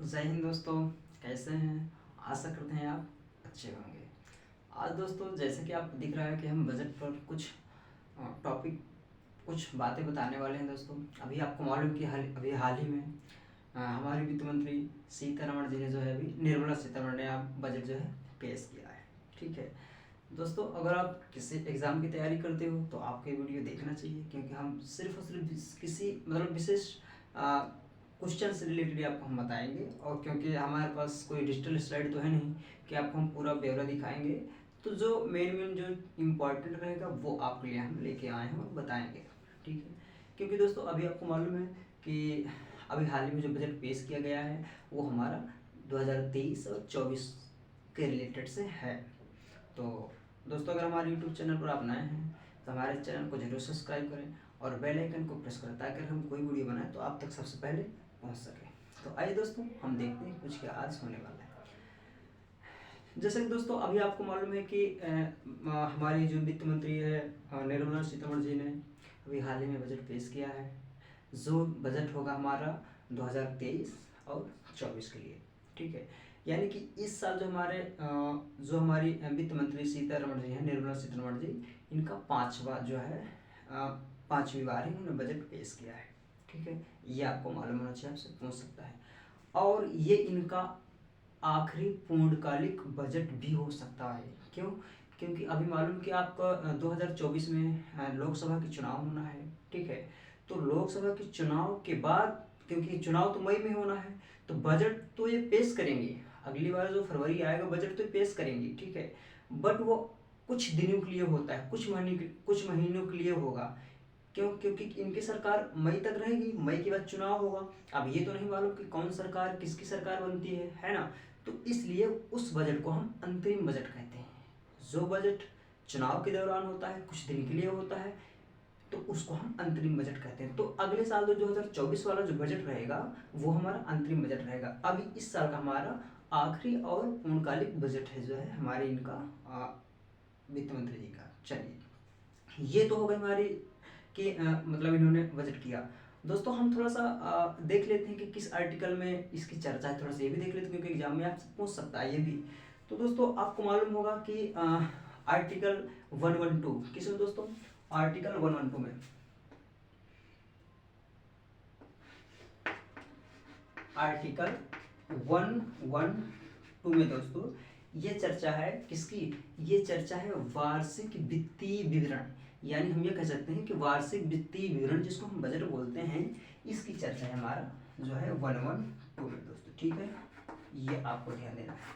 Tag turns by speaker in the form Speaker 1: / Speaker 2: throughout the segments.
Speaker 1: जय हिंद दोस्तों। कैसे हैं? आशा करते हैं आप अच्छे होंगे। आज दोस्तों जैसे कि आपको दिख रहा है कि हम बजट पर कुछ टॉपिक कुछ बातें बताने वाले हैं दोस्तों। अभी आपको मालूम कि अभी हाल ही में हमारी वित्त मंत्री सीतारमण जी ने जो है अभी निर्मला सीतारमण ने आप बजट जो है पेश किया है। ठीक है दोस्तों, अगर आप किसी एग्ज़ाम की तैयारी करते हो तो आपको ये वीडियो देखना चाहिए, क्योंकि हम सिर्फ और सिर्फ किसी मतलब विशेष क्वेश्चन से रिलेटेड आपको हम बताएंगे। और क्योंकि हमारे पास कोई डिजिटल स्लाइड तो है नहीं कि आपको हम पूरा ब्यौरा दिखाएंगे, तो जो मेन जो इम्पोर्टेंट रहेगा वो आपके लिए हम लेके आए हैं और बताएंगे। ठीक है, क्योंकि दोस्तों अभी आपको मालूम है कि अभी हाल ही में जो बजट पेश किया गया है वो हमारा 2023 और 24 के रिलेटेड से है। तो दोस्तों अगर हमारे यूट्यूब चैनल पर आप नए हैं तो हमारे चैनल को जरूर सब्सक्राइब करें और बेल आइकन को प्रेस करें, ताकि हम कोई वीडियो बनाएं तो आप तक सबसे पहले पहुंच सके। तो आइए दोस्तों हम देखते हैं कुछ क्या आज होने वाला है। जैसे कि दोस्तों अभी आपको मालूम है कि हमारी जो वित्त मंत्री है निर्मला सीतारमण जी ने अभी हाल ही में बजट पेश किया है। जो बजट होगा हमारा 2023 और 24 के लिए। ठीक है, यानी कि इस साल जो हमारी वित्त मंत्री सीतारमण जी हैं, निर्मला सीतारमण जी, इनका पांचवा जो है पांचवी बार ही उन्होंने बजट पेश किया है। ठीक है, ये आपको मालूम होना चाहिए, आपसे पूछ सकता है। और ये इनका आखिरी पूर्णकालिक बजट भी हो सकता है। क्यों? क्योंकि अभी मालूम कि आपका 2024 में लोकसभा के चुनाव होना है। ठीक है, तो लोकसभा के चुनाव के बाद, क्योंकि चुनाव तो मई में होना है, तो बजट तो ये पेश करेंगे। अगली बार जो फरवरी आएगा बजट तो पेश करेंगे। ठीक है, बट वो कुछ दिनों के लिए होता है, कुछ महीनों के लिए होगा। क्यों? क्योंकि इनकी सरकार मई तक रहेगी, मई के बाद चुनाव होगा। अब ये तो नहीं मालूम कि कौन सरकार किसकी सरकार बनती है ना। तो इसलिए उस बजट को हम अंतरिम बजट कहते हैं। जो बजट चुनाव के दौरान होता है, कुछ दिन के लिए होता है, तो उसको हम अंतरिम बजट कहते हैं। तो अगले साल 2024 वाला जो बजट रहेगा वो हमारा अंतरिम बजट रहेगा। अभी इस साल का हमारा आखिरी और पूर्णकालिक बजट है, जो है हमारे इनका वित्त मंत्री जी का। चलिए, ये तो हो गई हमारी कि मतलब इन्होंने बजट किया। दोस्तों हम थोड़ा सा देख लेते हैं कि किस आर्टिकल में इसकी चर्चा है, थोड़ा सा ये भी देख लेते हैं, क्योंकि एग्जाम में आपसे पूछ सकता है ये भी। तो दोस्तों आपको मालूम होगा कि आर्टिकल 112 किसमें दोस्तों? आर्टिकल 112 में, आर्टिकल 112 में दोस्तों ये चर्चा है किसकी? ये चर्चा है वार्षिक वित्तीय विवरण, यानी हम ये कह सकते हैं कि वार्षिक वित्तीय विवरण, जिसको हम बजट बोलते हैं, इसकी चर्चा है हमारा जो है 112 में दोस्तों। ठीक है, ये आपको ध्यान देना है।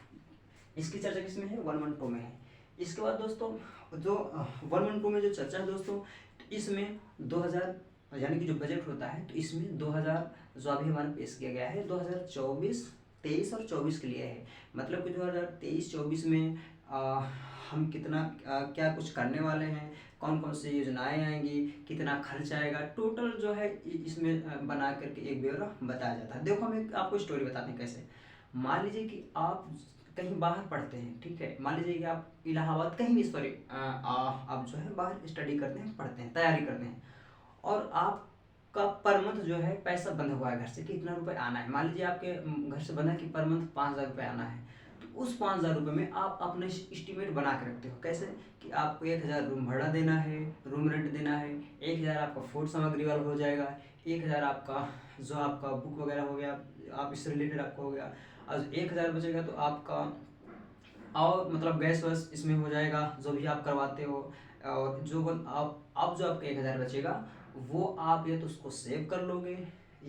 Speaker 1: इसकी चर्चा किसमें है? 112 में है। इसके बाद दोस्तों जो 112 में जो चर्चा है दोस्तों, तो इसमें 2000 यानी कि जो बजट होता है, तो इसमें 2000 जो अभी हमारा पेश किया गया है 2024 23 और 24 के लिए है। मतलब कि 2023-24 में हम कितना क्या कुछ करने वाले हैं, कौन कौन सी योजनाएं आएंगी, कितना खर्च आएगा, टोटल जो है इसमें बना करके एक ब्यौरा बताया जाता है। देखो हम एक आपको स्टोरी बताते हैं कैसे। मान लीजिए कि आप कहीं बाहर पढ़ते हैं। ठीक है, मान लीजिए कि आप इलाहाबाद कहीं भी, सॉरी आप जो है बाहर स्टडी करते हैं, पढ़ते हैं, तैयारी करते हैं, और आपका पर मंथ जो है पैसा बंधा हुआ है घर से कि इतना रुपए आना है। मान लीजिए आपके घर से बंधा कि पर मंथ 5,000 रुपये आना है। तो उस 5,000 रुपये में आप अपने एस्टिमेट बना के रखते हो। कैसे? कि आपको 1,000 रूम भाड़ा देना है, रूम रेंट देना है, 1,000 आपका फूड सामग्री वाला हो जाएगा, 1,000 आपका जो आपका बुक वगैरह हो गया, आप इससे रिलेटेड आपका हो गया, और 1,000 बचेगा तो आपका और मतलब गैस वैस इसमें हो जाएगा जो भी आप करवाते हो। और जो आप जो आपका 1,000 बचेगा वो आप या तो उसको सेव कर लोगे,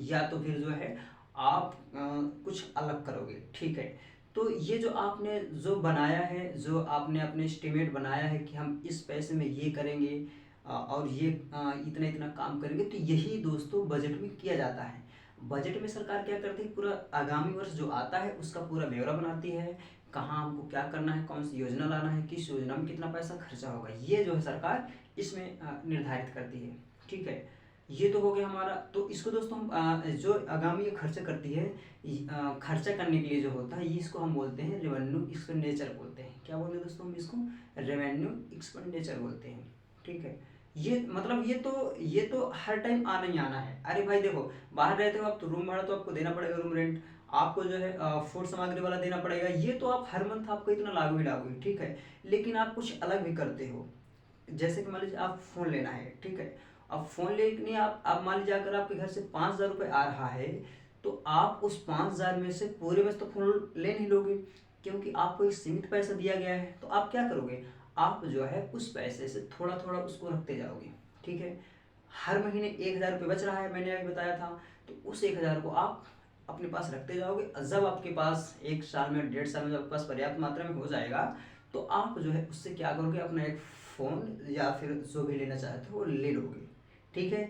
Speaker 1: या तो फिर जो है आप कुछ अलग करोगे। ठीक है, तो ये जो आपने जो बनाया है, जो आपने अपने एस्टिमेट बनाया है कि हम इस पैसे में ये करेंगे और ये इतना इतना काम करेंगे, तो यही दोस्तों बजट में किया जाता है। बजट में सरकार क्या करती है, पूरा आगामी वर्ष जो आता है उसका पूरा ब्यौरा बनाती है, कहाँ हमको क्या करना है, कौन सी योजना लाना है, किस योजना में कितना पैसा खर्चा होगा, ये जो है सरकार इसमें निर्धारित करती है। ठीक है, ये तो हो गया हमारा। तो इसको दोस्तों हम जो आगामी खर्चा करती है, खर्चा करने के लिए जो होता है, ये इसको हम बोलते हैं रेवेन्यू एक्सपेंडिचर बोलते हैं। क्या बोलते हैं दोस्तों? हम इसको रेवेन्यू एक्सपेंडिचर बोलते हैं। ठीक है, ये मतलब ये तो हर टाइम आना ही आना है। अरे भाई देखो, बाहर रहते हो आप तो रूम भाड़ा तो आपको देना पड़ेगा, रूम रेंट। आपको जो है फूड सामग्री वाला देना पड़ेगा, ये तो आप हर मंथ आपको इतना लागू ही लागू है, ठीक है। लेकिन आप कुछ अलग भी करते हो, जैसे कि मान लीजिए आप फ़ोन लेना है, ठीक है। अब फ़ोन लेने आप मान लीजिए अगर आपके घर से 5,000 रुपये आ रहा है, तो आप उस 5,000 में से पूरे में तो फ़ोन ले नहीं लोगे, क्योंकि आपको एक सीमित पैसा दिया गया है। तो आप क्या करोगे, आप जो है उस पैसे से थोड़ा थोड़ा उसको रखते जाओगे, ठीक है। हर महीने 1,000 रुपये बच रहा है, मैंने अभी बताया था, तो उस 1,000 को आप अपने पास रखते जाओगे। जब आपके पास 1 साल में 1.5 साल में जब आपके पास पर्याप्त मात्रा में हो जाएगा, तो आप जो है उससे क्या करोगे, अपना एक फ़ोन या फिर जो भी लेना चाहते हो वो ले लोगे, ठीक है।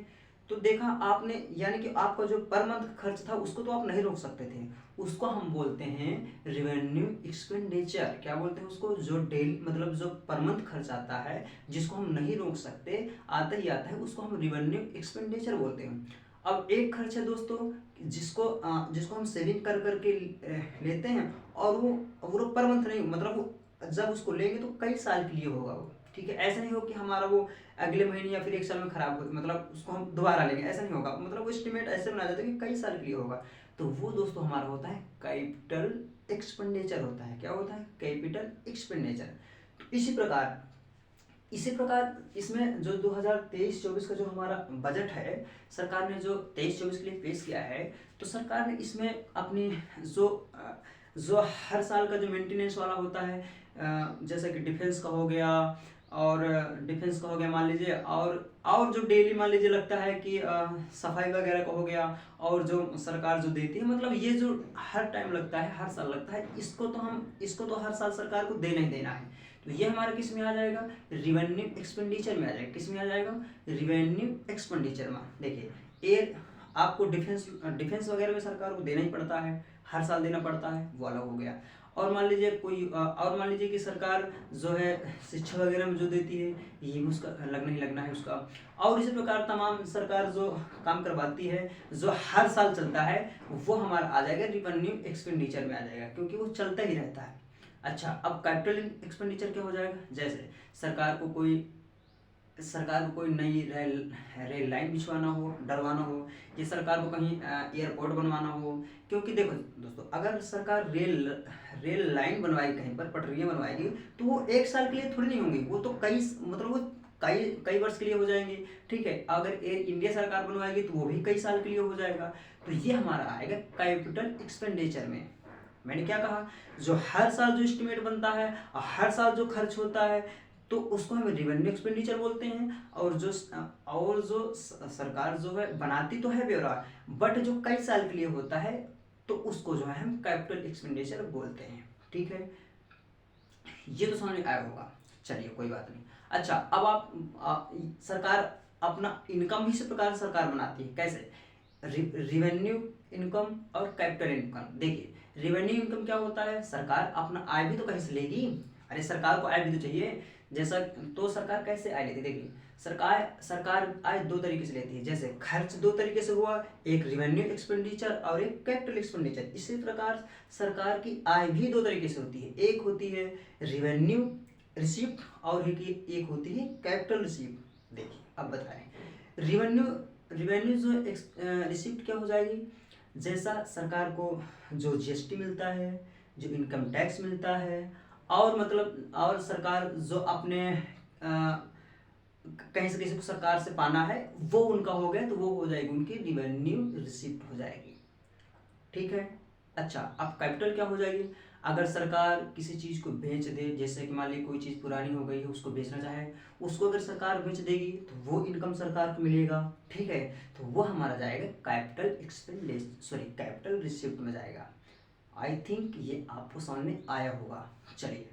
Speaker 1: तो देखा आपने, यानी कि आपका जो पर मंथ खर्च था उसको तो आप नहीं रोक सकते थे, उसको हम बोलते हैं रेवेन्यू एक्सपेंडिचर। क्या बोलते हैं उसको, जो डेली मतलब जो पर मंथ खर्च आता है जिसको हम नहीं रोक सकते, आता ही आता है, उसको हम रेवेन्यू एक्सपेंडिचर बोलते हैं। अब एक खर्च है दोस्तों जिसको हम सेविंग कर करके लेते हैं, और वो पर मंथ नहीं, मतलब वो जब उसको लेंगे तो कई साल के लिए होगा वो, ठीक है। ऐसा नहीं हो कि हमारा वो अगले महीने या फिर 1 साल में खराब हो, मतलब उसको हम दोबारा लेंगे, ऐसा नहीं होगा। मतलब वो एस्टिमेट ऐसे बनाया जाता है कि कई साल के लिए होगा। तो वो दोस्तों हमारा होता है कैपिटल एक्सपेंडिचर होता है। क्या होता है, कैपिटल एक्सपेंडिचर। तो इसी प्रकार इसमें जो 2023-24 का जो हमारा बजट है, सरकार ने जो 23-24 के लिए पेश किया है, तो सरकार ने इसमें अपनी जो जो हर साल का जो मेंटेनेंस वाला होता है, जैसे कि डिफेंस का हो गया, और डिफेंस का हो गया मान लीजिए, और जो डेली मान लीजिए लगता है कि सफाई वगैरह का हो गया, और जो सरकार जो देती है, मतलब ये जो हर टाइम लगता है, हर साल लगता है, इसको तो हर साल सरकार को देना ही देना है। तो ये हमारा किस में आ जाएगा, रिवेन्यू एक्सपेंडिचर में आ जाएगा। किस में आ जाएगा, रिवेन्यू एक्सपेंडिचर में। देखिए एयर आपको डिफेंस वगैरह में सरकार को देना ही पड़ता है, हर साल देना पड़ता है, वो अलग हो गया। और मान लीजिए कि सरकार जो है शिक्षा वगैरह में जो देती है, ये उसका लगना ही लगना है उसका। और इसी प्रकार तमाम सरकार जो काम करवाती है, जो हर साल चलता है, वो हमारा आ जाएगा रिवेन्यू एक्सपेंडिचर में आ जाएगा, क्योंकि वो चलता ही रहता है। अच्छा, अब कैपिटल एक्सपेंडिचर क्या हो जाएगा, जैसे सरकार को कोई नई रेल लाइन बिछवाना हो, डलवाना हो, या सरकार को कहीं एयरपोर्ट बनवाना हो। क्योंकि देखो दोस्तों, अगर सरकार रेल लाइन बनवाएगी, कहीं पर पटरियाँ बनवाएगी, तो वो 1 साल के लिए थोड़ी नहीं होंगी, वो तो वो कई कई वर्ष के लिए हो जाएंगे, ठीक है। अगर एयर इंडिया सरकार बनवाएगी तो वो भी कई साल के लिए हो जाएगा। तो ये हमारा आएगा कैपिटल एक्सपेंडिचर में। मैंने क्या कहा, जो हर साल जो एस्टिमेट बनता है और हर साल जो खर्च होता है, तो उसको हम रिवेन्यू एक्सपेंडिचर बोलते हैं। और जो सरकार जो है बनाती तो है ब्यौरा, बट जो कई साल के लिए होता है, तो उसको जो है हम कैपिटल एक्सपेंडिचर बोलते हैं, ठीक है। ये तो समझ में आया होगा, चलिए कोई बात नहीं। अच्छा, अब सरकार अपना इनकम भी इसी प्रकार से सरकार बनाती है, कैसे, रिवेन्यू इनकम और कैपिटल इनकम। देखिए रिवेन्यू इनकम क्या होता है, सरकार अपना आय भी तो कहीं से लेगी, अरे सरकार को आय भी तो चाहिए। जैसा तो सरकार कैसे आय लेती है, देखिए सरकार आय दो तरीके से लेती है। जैसे खर्च दो तरीके से हुआ, एक रिवेन्यू एक्सपेंडिचर और एक कैपिटल एक्सपेंडिचर। इसी प्रकार सरकार की आय भी दो तरीके से होती है, एक होती है रिवेन्यू रिसिप्ट और एक होती है कैपिटल रिसिप्ट। देखिए अब बता रहे हैं, रिवेन्यू जो रिसिप्ट क्या हो जाएगी, जैसा सरकार को जो जीएसटी मिलता है, जो इनकम टैक्स मिलता है, और सरकार जो अपने कहीं से किसी को सरकार से पाना है, वो उनका हो गया, तो वो हो जाएगी उनकी रिवेन्यू रिसिप्ट हो जाएगी, ठीक है। अच्छा, अब कैपिटल क्या हो जाएगी, अगर सरकार किसी चीज़ को बेच दे, जैसे कि मान लीजिए कोई चीज़ पुरानी हो गई है, उसको बेचना चाहे, उसको अगर सरकार बेच देगी तो वो इनकम सरकार को मिलेगा, ठीक है। तो वो हमारा जाएगा कैपिटल रिसिप्ट में जाएगा। आई थिंक ये आपको समझ में आया होगा। चलिए,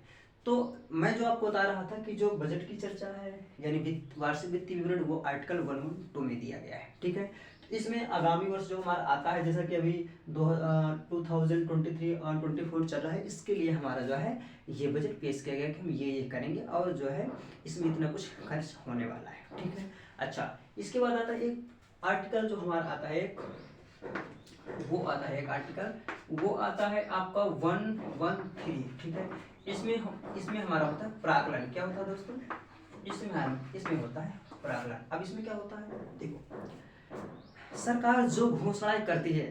Speaker 1: तो मैं जो आपको बता रहा था कि जो बजट की चर्चा है, यानी वार्षिक वित्तीय विवरण, वो आर्टिकल 112 में दिया गया है, ठीक है। तो इसमें आगामी वर्ष जो हमारा आता है, जैसा कि अभी 2023 और 24 चल रहा है, इसके लिए हमारा जो है ये बजट पेश किया गया कि हम ये करेंगे, और जो है इसमें इतना कुछ खर्च होने वाला है, ठीक है। अच्छा, इसके बाद आता है एक आर्टिकल जो हमारा आता है, वो आता है एक आर्टिकल, वो आता है आपका 113, ठीक है। इसमें हमारा होता है प्राकलन। क्या होता है दोस्तों, इसमें होता है प्राकलन। अब इसमें क्या होता है, देखो सरकार जो घोषणाएं करती है,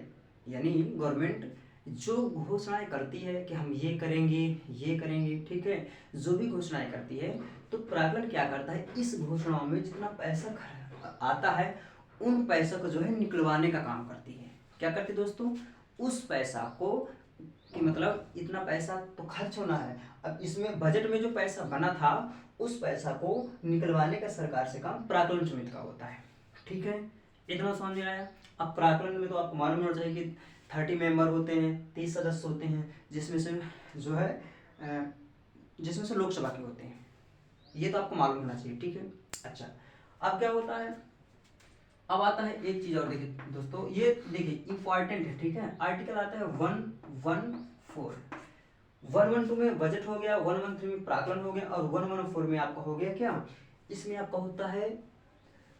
Speaker 1: यानी गवर्नमेंट जो घोषणाएं करती है कि हम ये करेंगे, ठीक है, जो भी घोषणाएं करती है, तो प्राक्कलन क्या करता है, इस घोषणाओं में जितना पैसा आता है उन पैसों को जो है निकलवाने का काम करती है। क्या करती है दोस्तों, उस पैसा को कि मतलब इतना पैसा तो खर्च होना है, अब इसमें बजट में जो पैसा बना था उस पैसा को निकलवाने का सरकार से काम प्राक्कलन समिति का होता है। ठीक है, इतना समझ में आया। अब प्राक्कलन में तो आपको मालूम होना चाहिए कि 30 मेंबर होते हैं, 30 सदस्य होते हैं, जिसमें से जो है जिसमें से लोकसभा के होते हैं, ये तो आपको मालूम होना चाहिए। ठीक है, अच्छा, अब क्या होता है, अब आता है एक चीज और, देखिए दोस्तों, ये देखिए इंपॉर्टेंट है। ठीक है, आर्टिकल आता है 114, 112 में बजट हो गया, 113 में प्राक्कलन हो गया, और 114 में आपका हो गया क्या, इसमें आपका होता है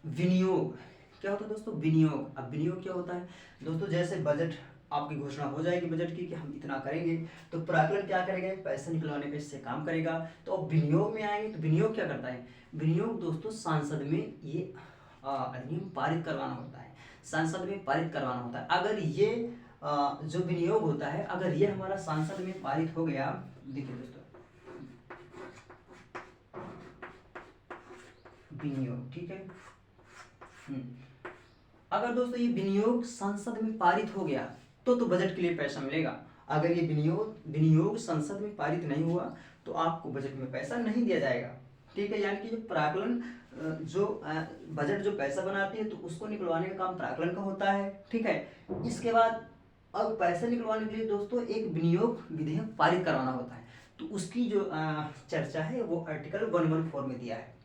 Speaker 1: विनियोग। क्या होता है दोस्तों, विनियोग। अब विनियोग क्या होता है दोस्तों, जैसे बजट आपकी घोषणा हो जाएगी बजट की कि हम इतना करेंगे, तो प्राक्कलन क्या करेगा, पैसा निकलवाने का इससे काम करेगा। तो अब विनियोग में आएंगे, तो विनियोग क्या करता है, विनियोग दोस्तों सांसद में ये अधिनियम पारित करवाना होता है, संसद में पारित करवाना होता है। अगर ये जो विनियोग होता है, अगर ये हमारा संसद में पारित हो गया, देखिए दोस्तों विनियोग, ठीक है, अगर दोस्तों ये विनियोग संसद में पारित हो गया तो बजट के लिए पैसा मिलेगा। अगर ये विनियोग संसद में पारित नहीं हुआ तो आपको बजट में पैसा नहीं दिया जाएगा। ठीक है, यानी कि जो प्राक्कलन जो बजट जो पैसा बनाती है तो उसको निकलवाने का काम प्राक्कलन का होता है। ठीक है, इसके बाद अब पैसा निकलवाने के लिए दोस्तों एक विनियोग विधेयक पारित करवाना होता है, तो उसकी जो चर्चा है वो आर्टिकल 114 में दिया है।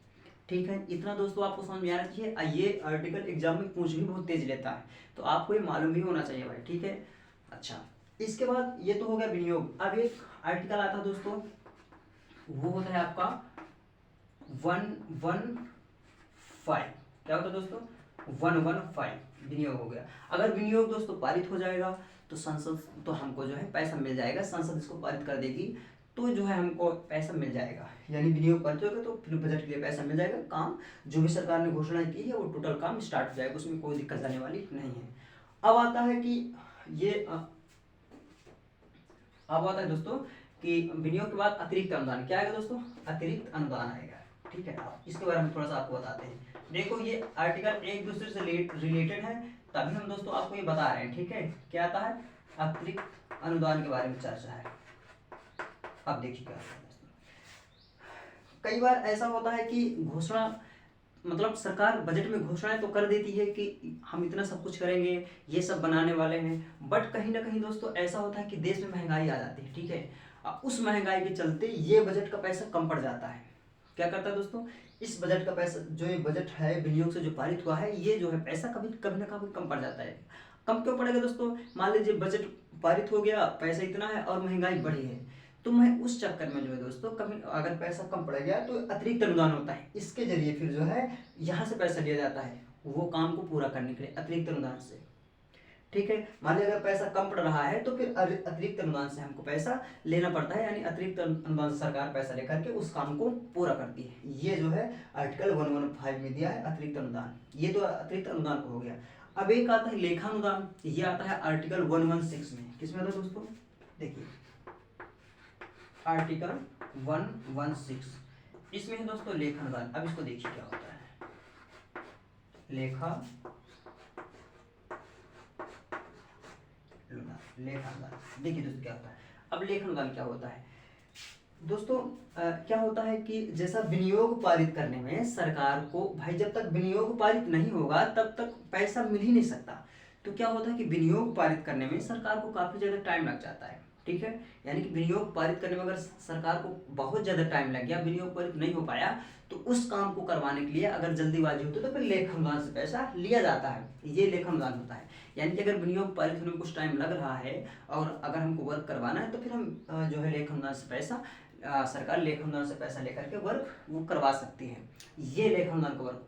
Speaker 1: ठीक है, इतना दोस्तों आपको समझ में आना चाहिए। ये आर्टिकल एग्जाम में पूछ भी बहुत तेज लेता है, तो आपको ये मालूम भी होना चाहिए भाई। ठीक है, अच्छा, इसके बाद ये तो हो गया विनियोग। अब एक आर्टिकल आता है दोस्तों, वो होता है आपका 115। क्या होता है दोस्तों, 115 विनियोग हो गया। अगर विनियोग दोस्तों पारित हो जाएगा तो संसद तो हमको जो है पैसा मिल जाएगा, संसद इसको पारित कर देगी तो जो है हमको पैसा मिल जाएगा, यानी विनियोग पारित होगा तो फिर बजट के लिए पैसा मिल जाएगा। काम जो भी सरकार ने घोषणा की है वो टोटल काम स्टार्ट हो जाएगा, उसमें कोई दिक्कत आने वाली नहीं है। अब आता है कि ये अब आता है दोस्तों कि विनियोग के बाद अतिरिक्त अनुदान क्या आएगा दोस्तों, अतिरिक्त अनुदान आएगा। ठीक है, इसके बारे में थोड़ा सा आपको बताते हैं। देखो ये आर्टिकल एक दूसरे से रिलेटेड है, तभी हम दोस्तों आपको ये बता रहे हैं। ठीक है, क्या आता है, अतिरिक्त अनुदान के बारे में चर्चा है। अब देखिए क्या होता है, कई बार ऐसा होता है कि घोषणा मतलब सरकार बजट में घोषणाएं तो कर देती है कि हम इतना सब कुछ करेंगे, ये सब बनाने वाले हैं, बट कहीं ना कहीं दोस्तों ऐसा होता है कि देश में महंगाई आ जाती है। ठीक है, उस महंगाई के चलते ये बजट का पैसा कम पड़ जाता है। क्या करता है दोस्तों, इस बजट का पैसा जो ये बजट है विनियोग से जो पारित हुआ है, ये जो है पैसा कभी कभी ना कभी कम पड़ जाता है। कम क्यों पड़ेगा दोस्तों, मान लीजिए बजट पारित हो गया, पैसा इतना है और महंगाई बढ़ी है, तो मैं उस चक्कर में जो है दोस्तों कभी अगर पैसा कम पड़ गया तो अतिरिक्त अनुदान होता है, इसके जरिए फिर जो है यहाँ से पैसा लिया जाता है वो काम को पूरा करने के लिए अतिरिक्त अनुदान से। ठीक है, मान लीजिए अगर पैसा कम पड़ रहा है तो फिर अतिरिक्त अनुदान से हमको पैसा लेना पड़ता है, यानी अतिरिक्त अनुदान से सरकार पैसा लेकर के उस काम को पूरा करती है। ये जो है आर्टिकल 115 में दिया है अतिरिक्त अनुदान, ये तो अतिरिक्त अनुदान हो गया। अब एक आता है लेखा अनुदान, ये आता है आर्टिकल 116 में। किसमें आता है दोस्तों, देखिए आर्टिकल 116, इसमें है दोस्तों लेखा अनुदान। अब इसको देखिए क्या होता है, लेखा अनुदान। देखिए दोस्तों क्या होता है, अब लेखा अनुदान क्या होता है दोस्तों, क्या होता है कि जैसा विनियोग पारित करने में सरकार को भाई जब तक विनियोग पारित नहीं होगा तब तक पैसा मिल ही नहीं सकता, तो क्या होता है कि विनियोग पारित करने में सरकार को काफी ज्यादा टाइम लग जाता है। ठीक है, यानी कि विनियोग पारित करने में अगर सरकार को बहुत ज्यादा टाइम लग गया, विनियोग पारित नहीं हो पाया, तो उस काम को करवाने के लिए अगर जल्दीबाजी होती है तो फिर लेखा अनुदान से पैसा लिया जाता है, ये लेखा अनुदान होता है। यानी कि अगर विनियोग पारित होने में कुछ टाइम लग रहा है और अगर हमको वर्क करवाना है तो फिर हम जो है लेखा अनुदान से पैसा सरकार लेखा अनुदान से पैसा लेकर के वर्क वो करवा सकती है, ये लेखा अनुदान का वर्क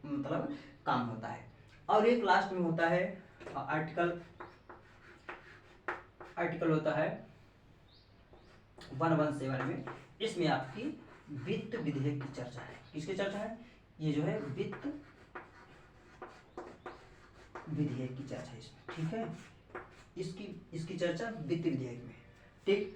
Speaker 1: मतलब काम होता है। और एक लास्ट में होता है आर्टिकल होता है 117 में, इसमें आपकी वित्त विधेयक की चर्चा है। किसकी चर्चा है, ये जो है वित्त विधेयक की चर्चा है इसमें। ठीक है, इसकी चर्चा वित्त विधेयक में। ठीक,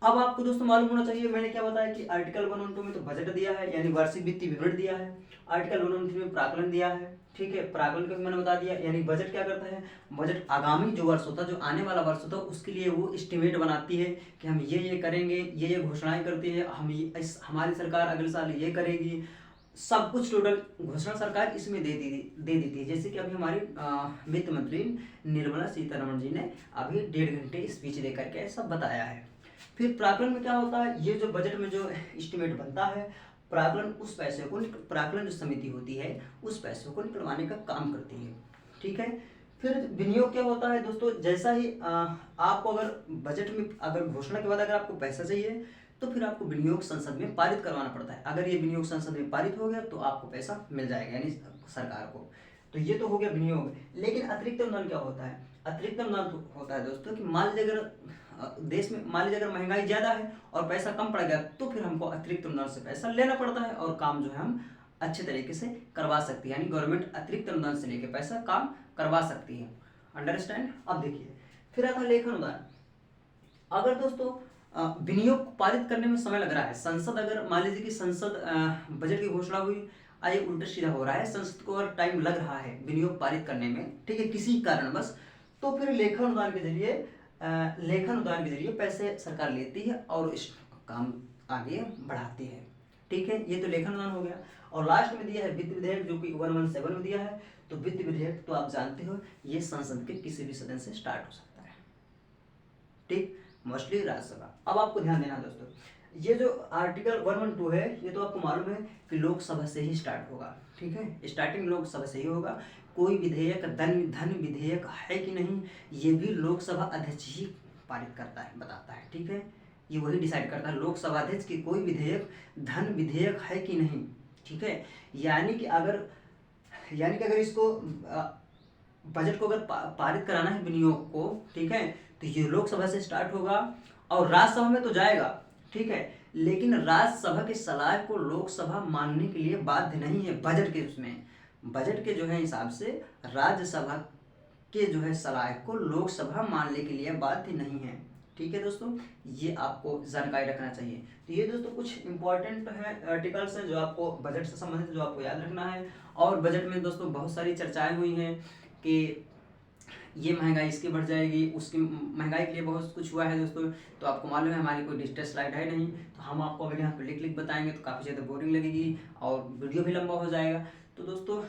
Speaker 1: अब आपको दोस्तों मालूम होना चाहिए, मैंने क्या बताया कि आर्टिकल 112 में तो बजट दिया है, यानी वार्षिक वित्तीय विवरण दिया है। आर्टिकल 113 में प्राकलन दिया है। ठीक है, प्राकलन का भी मैंने बता दिया, यानी बजट क्या करता है, बजट आगामी जो वर्ष होता है, जो आने वाला वर्ष होता है, उसके लिए वो एस्टिमेट बनाती है कि हम ये करेंगे, ये घोषणाएं करती है, हम ये हमारी सरकार अगले साल ये करेगी, सब कुछ टोटल घोषणा सरकार इसमें दे देती है। जैसे कि अभी हमारी वित्त मंत्री निर्मला सीतारमण जी ने अभी 1.5 घंटे स्पीच दे करके सब बताया है। फिर प्राकलन में क्या होता है, ये जो बजट में जो एस्टिमेट बनता है, प्राकलन उस पैसे को, प्राकलन जो समिति होती है उस पैसे को निकलवाने का काम करती है। ठीक है, फिर विनियोग क्या होता है दोस्तों, जैसा ही आपको अगर बजट में अगर घोषणा के बाद अगर आपको पैसा चाहिए तो फिर आपको विनियोग संसद में पारित करवाना पड़ता है। अगर ये विनियोग संसद में पारित हो गया तो आपको पैसा मिल जाएगा, यानी सरकार को। तो ये तो हो गया विनियोग। लेकिन अतिरिक्त अनुदान क्या होता है, अतिरिक्त अनुदान तो होता है दोस्तों कि मान लीजिए अगर देश में मान लीजिए अगर महंगाई ज़्यादा है और पैसा कम पड़ गया तो फिर हमको अतिरिक्त अनुदान से पैसा लेना पड़ता है और काम जो है हम अच्छे तरीके से करवा सकते हैं, यानी गवर्नमेंट अतिरिक्त अनुदान से लेके पैसा काम करवा सकती है। अंडरस्टैंड। अब देखिए फिर आता है लेखा अनुदान। अगर दोस्तों विनियोग पारित करने में समय लग रहा है, संसद अगर मान लीजिए कि संसद बजट की घोषणा हुई, आइए उल्टा सीधा हो रहा है, संसद को अगर टाइम लग रहा है विनियोग पारित करने में, ठीक है, किसी कारण बस, तो फिर लेखा अनुदान के जरिए पैसे सरकार लेती है और इस काम आगे बढ़ाती है। ठीक है, ये तो लेखा अनुदान हो गया। और लास्ट में दिया है वित्त विधेयक, जो कि 117 में दिया है। तो वित्त विधेयक तो आप जानते हो ये संसद के किसी भी सदन से स्टार्ट हो सकता है। ठीक, मोस्टली राज्यसभा। अब आपको ध्यान देना दोस्तों, ये जो आर्टिकल 112 है ये तो आपको मालूम है कि लोकसभा से ही स्टार्ट होगा। ठीक है, स्टार्टिंग लोकसभा से ही होगा। कोई विधेयक धन विधेयक है कि नहीं ये भी लोकसभा अध्यक्ष ही पारित करता है, बताता है। ठीक है, ये वही डिसाइड करता है लोकसभा अध्यक्ष की कोई विधेयक धन विधेयक है कि नहीं। ठीक है, यानी कि अगर इसको बजट को अगर पारित कराना है विनियोग को, ठीक है, तो ये लोकसभा से स्टार्ट होगा और राज्यसभा में तो जाएगा। ठीक है, लेकिन राज्यसभा की सलाह को लोकसभा मानने के लिए बाध्य नहीं है। बजट के जो है हिसाब से राज्यसभा के जो है सलाह को लोकसभा मानने के लिए बाध्य नहीं है। ठीक है दोस्तों, ये आपको जानकारी रखना चाहिए। तो ये दोस्तों कुछ इंपॉर्टेंट है आर्टिकल्स हैं जो आपको बजट से संबंधित जो आपको याद रखना है। और बजट में दोस्तों बहुत सारी चर्चाएं हुई हैं कि ये महंगाई इसकी बढ़ जाएगी, उसकी महंगाई के लिए बहुत कुछ हुआ है दोस्तों। तो आपको मालूम है हमारी कोई डिजिटल स्लाइड है नहीं, तो हम आपको अगर यहाँ पर लिख बताएंगे तो काफ़ी ज़्यादा बोरिंग लगेगी और वीडियो भी लंबा हो जाएगा। तो दोस्तों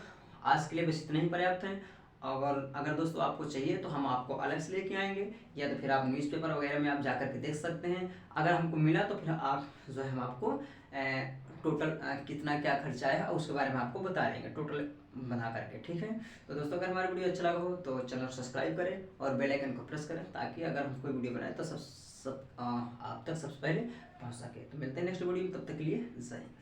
Speaker 1: आज के लिए बस इतना ही पर्याप्त है। अगर दोस्तों आपको चाहिए तो हम आपको अलग से लेके आएंगे, या तो फिर आप न्यूज़पेपर वगैरह में आप जा कर के देख सकते हैं। अगर हमको मिला तो फिर आप जो है हम आपको टोटल कितना क्या खर्चा है और उसके बारे में आपको बता देंगे टोटल बना करके। ठीक है, तो दोस्तों अगर हमारा वीडियो अच्छा लगा हो तो चैनल सब्सक्राइब करें और बेल आइकन को प्रेस करें, ताकि अगर हम कोई वीडियो बनाए तो आप तक सबसे पहले पहुँच सके। तो मिलते हैं नेक्स्ट वीडियो में, तब तक के लिए जय हिंद।